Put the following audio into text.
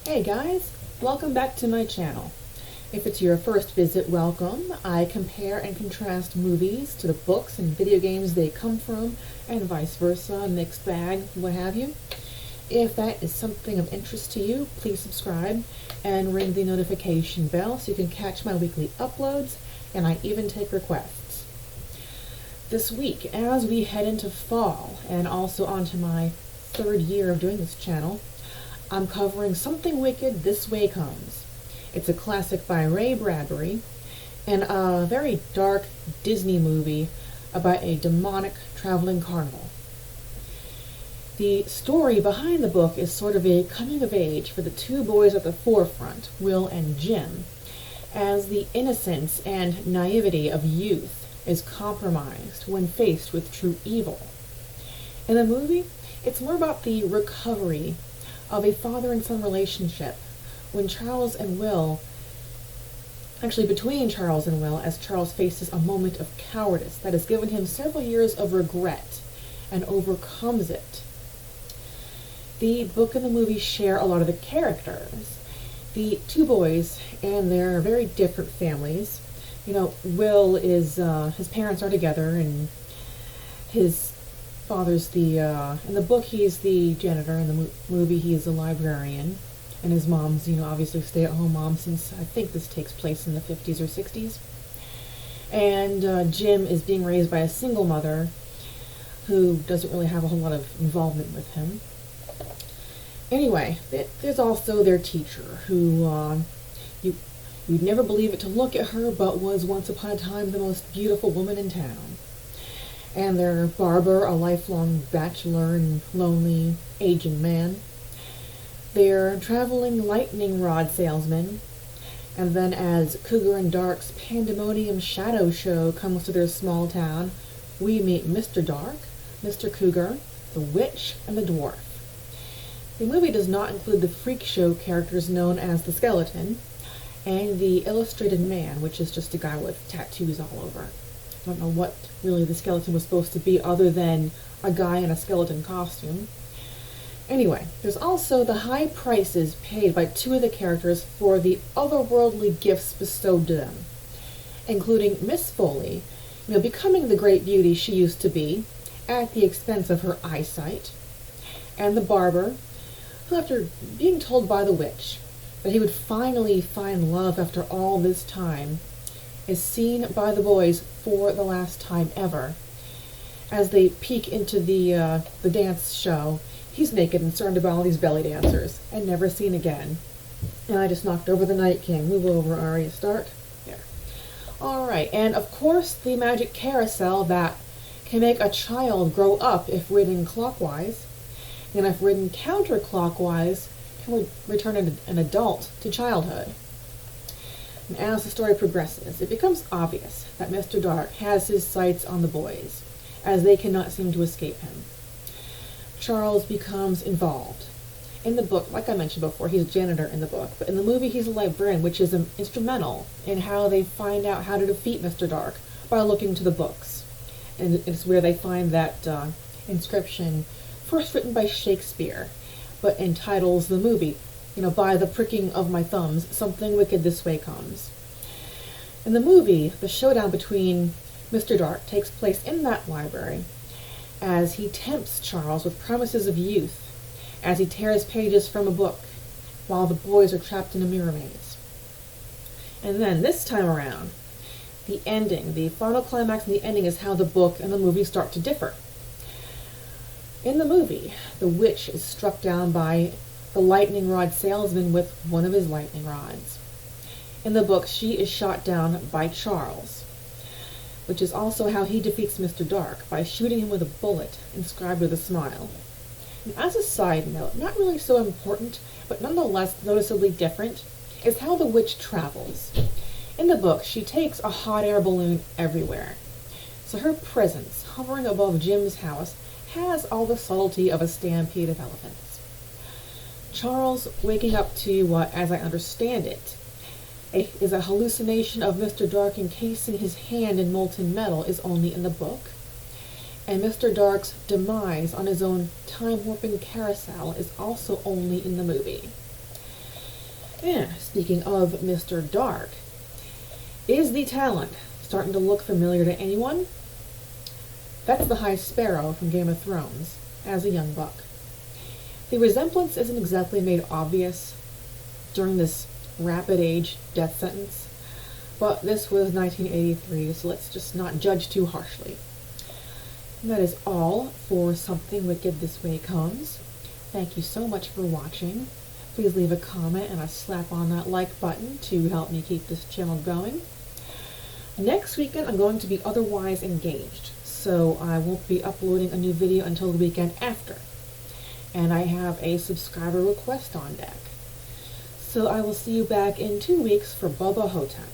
Hey guys, welcome back to my channel. If it's your first visit, welcome. I compare and contrast movies to the books and video games they come from, and vice versa, mixed bag, what have you. If that is something of interest to you, please subscribe and ring the notification bell so you can catch my weekly uploads, and I even take requests. This week, as we head into fall, and also onto my third year of doing this channel, I'm covering Something Wicked This Way Comes. It's a classic by Ray Bradbury, and a very dark Disney movie about a demonic traveling carnival. The story behind the book is sort of a coming of age for the two boys at the forefront, Will and Jim, as the innocence and naivety of youth is compromised when faced with true evil. In the movie, it's more about the recovery of a father and son relationship when Charles and Will, actually between Charles and Will, as Charles faces a moment of cowardice that has given him several years of regret and overcomes it. The book and the movie share a lot of the characters. The two boys and their very different families. You know, Will is, his parents are together, and his father's in the book he's the janitor, in the movie he's a librarian, and his mom's, obviously stay-at-home mom, since I think this takes place in the 50s or 60s. And Jim is being raised by a single mother who doesn't really have a whole lot of involvement with him. Anyway, there's also their teacher, who you'd never believe it to look at her, but was once upon a time the most beautiful woman in town. And their barber, a lifelong bachelor and lonely, aging man. Their traveling lightning rod salesman. And then as Cougar and Dark's pandemonium shadow show comes to their small town, we meet Mr. Dark, Mr. Cougar, the witch, and the dwarf. The movie does not include the freak show characters known as the skeleton, and the illustrated man, which is just a guy with tattoos all over. I don't know what really the skeleton was supposed to be other than a guy in a skeleton costume. Anyway, there's also the high prices paid by two of the characters for the otherworldly gifts bestowed to them, including Miss Foley, becoming the great beauty she used to be at the expense of her eyesight, and the barber, who, after being told by the witch that he would finally find love after all this time, is seen by the boys for the last time ever. As they peek into the dance show, he's naked and surrounded by all these belly dancers, and never seen again. And I just knocked over the Night King. Move over, Arya Stark. There. Alright, and of course the Magic Carousel that can make a child grow up if ridden clockwise, and if ridden counterclockwise, can return an adult to childhood. And as the story progresses, it becomes obvious that Mr. Dark has his sights on the boys, as they cannot seem to escape him. Charles becomes involved. In the book, like I mentioned before, he's a janitor in the book, but in the movie he's a librarian, which is instrumental in how they find out how to defeat Mr. Dark by looking to the books. And it's where they find that inscription, first written by Shakespeare, but entitles the movie, by the pricking of my thumbs, Something Wicked This Way Comes. In the movie, the showdown between Mr. Dark takes place in that library, as he tempts Charles with promises of youth, as he tears pages from a book, while the boys are trapped in a mirror maze. And then, this time around, the ending, the final climax and the ending is how the book and the movie start to differ. In the movie, the witch is struck down by the lightning rod salesman with one of his lightning rods. In the book, she is shot down by Charles, which is also how he defeats Mr. Dark, by shooting him with a bullet inscribed with a smile. And as a side note, not really so important, but nonetheless noticeably different, is how the witch travels. In the book, she takes a hot air balloon everywhere. So her presence, hovering above Jim's house, has all the subtlety of a stampede of elephants. Charles waking up to what, as I understand it, is a hallucination of Mr. Dark encasing his hand in molten metal is only in the book, and Mr. Dark's demise on his own time-warping carousel is also only in the movie. Yeah, speaking of Mr. Dark, is the talent starting to look familiar to anyone? That's the High Sparrow from Game of Thrones, as a young buck. The resemblance isn't exactly made obvious during this rapid age death sentence, but this was 1983, so let's just not judge too harshly. And that is all for Something Wicked This Way Comes. Thank you so much for watching. Please leave a comment and a slap on that like button to help me keep this channel going. Next weekend I'm going to be otherwise engaged, so I won't be uploading a new video until the weekend after. And I have a subscriber request on deck. So I will see you back in 2 weeks for Bubba Hotep.